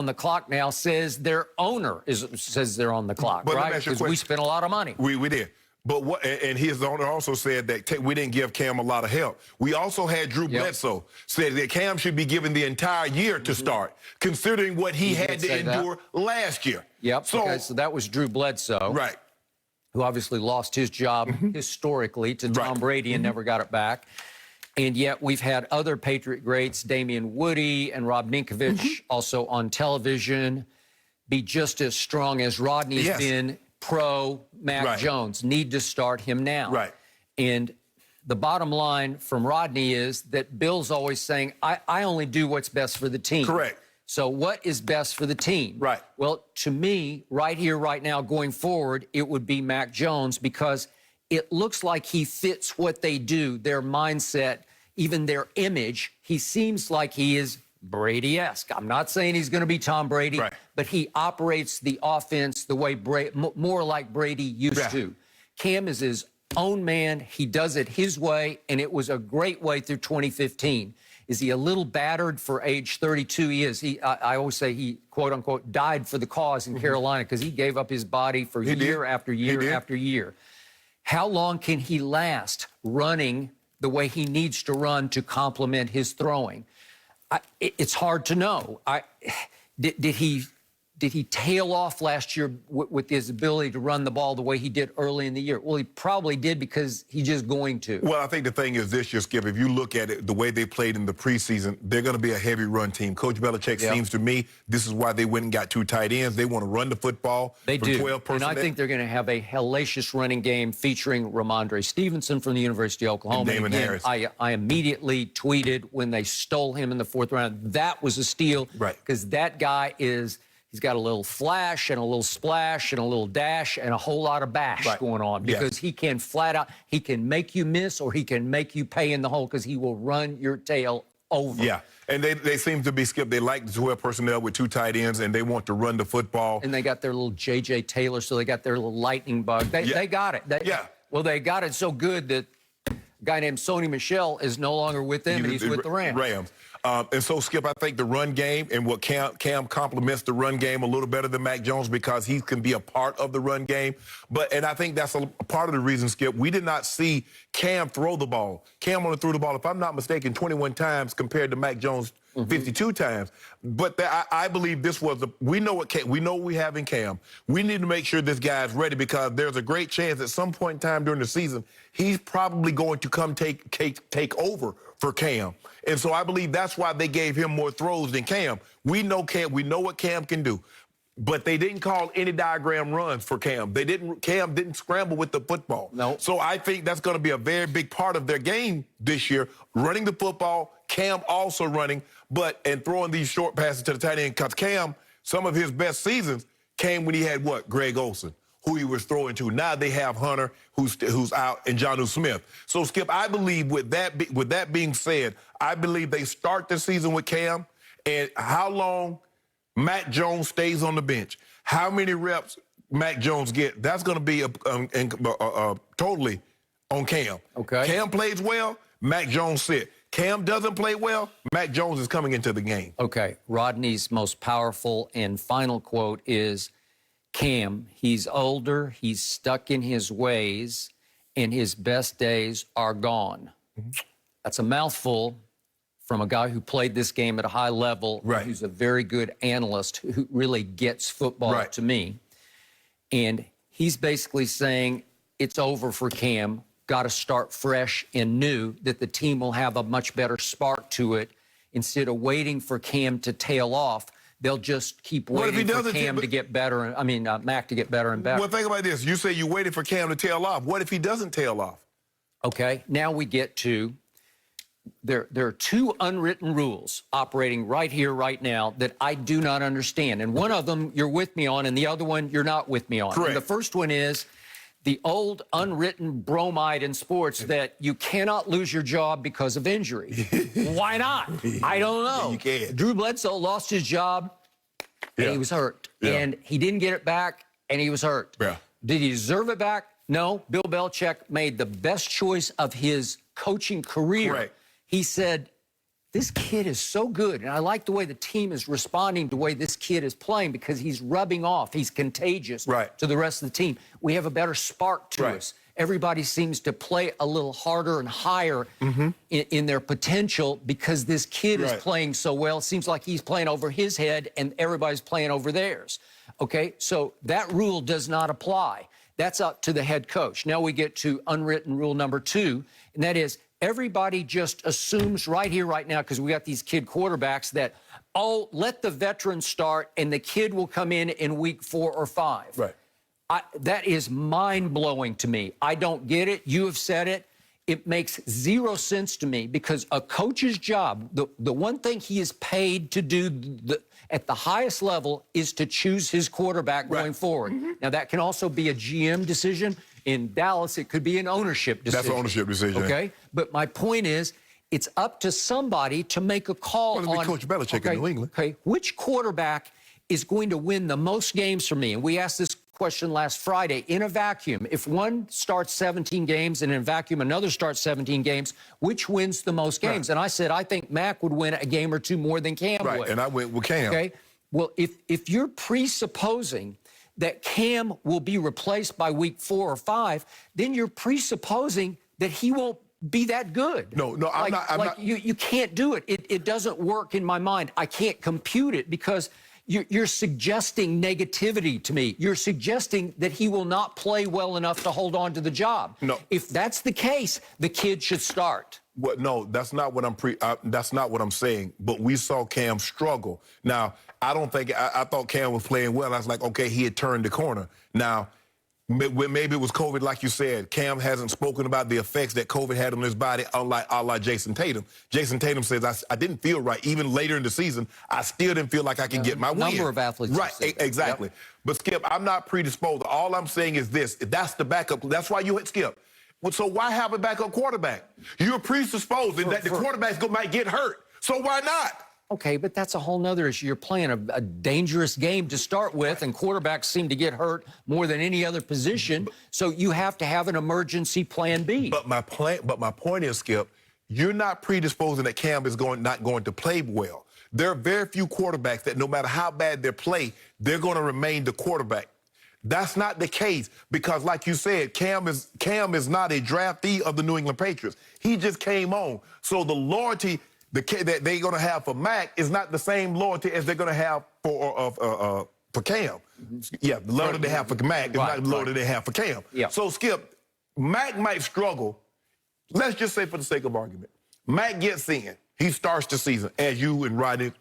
on the clock now says their owner says they're on the clock, but right? Because we spent a lot of money. We did. But what? And his owner also said that we didn't give Cam a lot of help. We also had Drew Bledsoe said that Cam should be given the entire year to start, considering what he had to endure last year. Yep. So that was Drew Bledsoe, right? Who obviously lost his job historically to Tom Brady and never got it back. And yet we've had other Patriot greats, Damian Woody and Rob Ninkovich, also on television, be just as strong as Rodney's been pro Mac Jones. Need to start him now. Right. And the bottom line from Rodney is that Bill's always saying, I only do what's best for the team. Correct. So what is best for the team? Right. Well, to me, right here, right now, going forward, it would be Mac Jones, because it looks like he fits what they do, their mindset, even their image. He seems like he is Brady-esque. I'm not saying he's going to be Tom Brady, but he operates the offense the way more like Brady used to. Cam is his own man. He does it his way, and it was a great way through 2015. Is he a little battered for age 32? He is. I always say he, quote unquote, died for the cause in Carolina, because he gave up his body for year after year after year. How long can he last running the way he needs to run to complement his throwing? It's hard to know. Did he tail off last year with his ability to run the ball the way he did early in the year? Well, he probably did, because he's just going to. Well, I think the thing is this year, Skip, if you look at it, the way they played in the preseason, they're going to be a heavy run team. Coach Belichick seems to me, this is why they went and got 2 tight ends. They want to run the football. They do. 12 personnel. And I think they're going to have a hellacious running game featuring Ramondre Stevenson from the University of Oklahoma. And Damon Harris. I immediately tweeted when they stole him in the 4th round, that was a steal. Right. Because that guy is... He's got a little flash and a little splash and a little dash and a whole lot of bash going on, because he can flat out, he can make you miss, or he can make you pay in the hole, because he will run your tail over. Yeah, and they seem to be, Skip, they like the 12 personnel with 2 tight ends, and they want to run the football. And they got their little J.J. Taylor, so they got their little lightning bug. They got it. Well, they got it so good that a guy named Sony Michel is no longer with them, and he's with the Rams. And so, Skip, I think the run game and what Cam complements the run game a little better than Mac Jones, because he can be a part of the run game. And I think that's a part of the reason, Skip, we did not see Cam throw the ball. Cam only threw the ball, if I'm not mistaken, 21 times compared to Mac Jones 52 times. But I believe this was we know what we have in Cam. We need to make sure this guy's ready, because there's a great chance at some point in time during the season, he's probably going to come take over for Cam. And so I believe that's why they gave him more throws than Cam. We know what Cam can do. But they didn't call any diagram runs for Cam. Cam didn't scramble with the football. No. So I think that's going to be a very big part of their game this year, running the football, Cam also running, and throwing these short passes to the tight end. Because Cam, some of his best seasons came when he had Greg Olsen, who he was throwing to. Now they have Hunter, who's out, and Jonnu Smith. So, Skip, I believe with that being said, I believe they start the season with Cam, and how long Mac Jones stays on the bench, how many reps Mac Jones get, that's going to be totally on Cam. Okay. Cam plays well, Mac Jones sit. Cam doesn't play well, Mac Jones is coming into the game. Okay. Rodney's most powerful and final quote is, Cam, he's older, he's stuck in his ways, and his best days are gone. That's a mouthful from a guy who played this game at a high level, who's a very good analyst, who really gets football to me. And he's basically saying it's over for Cam, got to start fresh and new, that the team will have a much better spark to it. Instead of waiting for Cam to tail off, they'll just keep waiting for Cam to get better. Mac to get better and better. Well, think about this. You say you waited for Cam to tail off. What if he doesn't tail off? Okay, now we get to, there are 2 unwritten rules operating right here, right now, that I do not understand. And one of them you're with me on, and the other one you're not with me on. Correct. And the first one is the old unwritten bromide in sports that you cannot lose your job because of injury. Why not? I don't know. You can. Drew Bledsoe lost his job, and he was hurt. And he didn't get it back, and he was hurt. Did he deserve it back? No. Bill Belichick made the best choice of his coaching career. He said, this kid is so good. And I like the way the team is responding to the way this kid is playing because he's rubbing off. He's contagious to the rest of the team. We have a better spark to us. Everybody seems to play a little harder and higher in their potential because this kid is playing so well. It seems like he's playing over his head and everybody's playing over theirs. Okay, so that rule does not apply. That's up to the head coach. Now we get to unwritten rule number 2, and that is everybody just assumes right here, right now, because we got these kid quarterbacks that, oh, let the veteran start and the kid will come in week 4 or 5. Right. That is mind-blowing to me. I don't get it. You have said it. It makes zero sense to me because a coach's job, the one thing he is paid to do at the highest level is to choose his quarterback going forward. Now, that can also be a GM decision. In Dallas, it could be an ownership decision. That's an ownership decision. Okay? But my point is, it's up to somebody to make a call on Coach Belichick in New England. Okay, which quarterback is going to win the most games for me? And we asked this question last Friday. In a vacuum, if one starts 17 games and in a vacuum another starts 17 games, which wins the most games? And I said, I think Mac would win a game or 2 more than Cam would. And I went with Cam. Okay, well, if you're presupposing that Cam will be replaced by week 4 or 5, then you're presupposing that he won't be that good. No, I'm not. You can't do it. It doesn't work in my mind. I can't compute it because you're suggesting negativity to me. You're suggesting that he will not play well enough to hold on to the job. No. If that's the case, the kid should start. Well, no, that's not what that's not what I'm saying. But we saw Cam struggle. Now, I don't think I thought Cam was playing well. I was like, okay, he had turned the corner. Now, maybe it was COVID, like you said. Cam hasn't spoken about the effects that COVID had on his body, unlike Jason Tatum. Jason Tatum says, I didn't feel right. Even later in the season, I still didn't feel like I could get my win. Number of athletes. Right, exactly. Yep. But, Skip, I'm not predisposed. All I'm saying is this. That's the backup. That's why you hit Skip. Well, so why have a backup quarterback? You're predisposing that the quarterback might get hurt. So why not? Okay, but that's a whole nother issue. You're playing a dangerous game to start with, and quarterbacks seem to get hurt more than any other position. So you have to have an emergency plan B. But my point is, Skip, you're not predisposing that Cam is not going to play well. There are very few quarterbacks that no matter how bad they play, they're going to remain the quarterback. That's not the case because, like you said, Cam is not a draftee of the New England Patriots. He just came on. So the loyalty that they're going to have for Mac is not the same loyalty as they're going to have for Cam. Yeah, the loyalty they have for Mac is not the loyalty they have for Cam. Yeah. So, Skip, Mac might struggle. Let's just say for the sake of argument, Mac gets in. He starts the season, as you and Rodney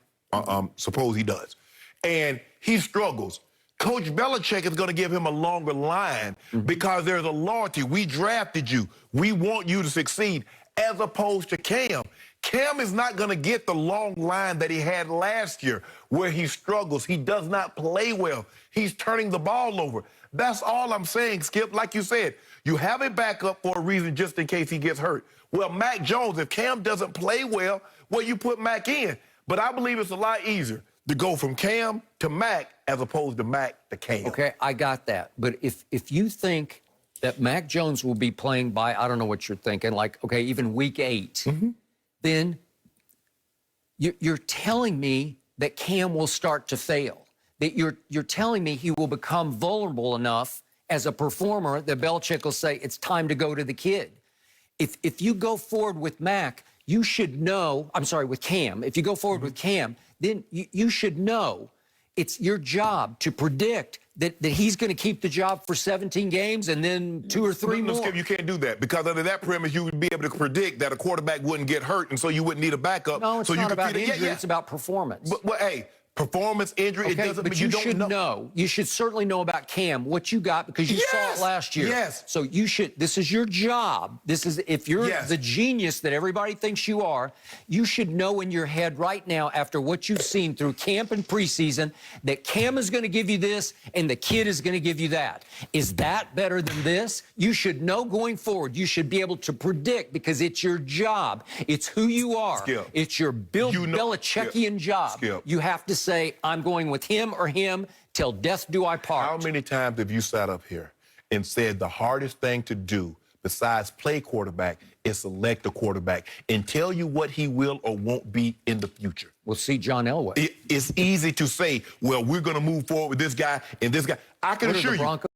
suppose he does. And he struggles. Coach Belichick is going to give him a longer line because there's a loyalty. We drafted you. We want you to succeed, as opposed to Cam. Cam is not going to get the long line that he had last year where he struggles. He does not play well. He's turning the ball over. That's all I'm saying, Skip. Like you said, you have a backup for a reason just in case he gets hurt. Well, Mac Jones, if Cam doesn't play well, you put Mac in. But I believe it's a lot easier to go from Cam to Mac as opposed to Mac to Cam. Okay, I got that. But if you think that Mac Jones will be playing by, I don't know what you're thinking, like, okay, even week 8, then you're telling me that Cam will start to fail. That you're telling me he will become vulnerable enough as a performer that Belichick will say, it's time to go to the kid. If you go forward with Mac, you should know, I'm sorry, with Cam. If you go forward with Cam, then you should know it's your job to predict that he's going to keep the job for 17 games and then 2 or 3 more. Skip, you can't do that because under that premise, you would be able to predict that a quarterback wouldn't get hurt, and so you wouldn't need a backup. No, it's not about injury. It's about performance. But hey, performance, injury, okay, it doesn't but mean you don't should know. You should certainly know about Cam, what you got, because you saw it last year. Yes. So you should, this is your job. This is, if you're the genius that everybody thinks you are, you should know in your head right now, after what you've seen through camp and preseason, that Cam is going to give you this and the kid is going to give you that. Is that better than this? You should know going forward. You should be able to predict because it's your job. It's who you are. Skip. It's your Belichickian job. Skip. You have to say, I'm going with him or him till death do I part. How many times have you sat up here and said the hardest thing to do besides play quarterback is select a quarterback and tell you what he will or won't be in the future. We'll see John Elway. It's easy to say, well, we're going to move forward with this guy and this guy. I can What are assure the you. Broncos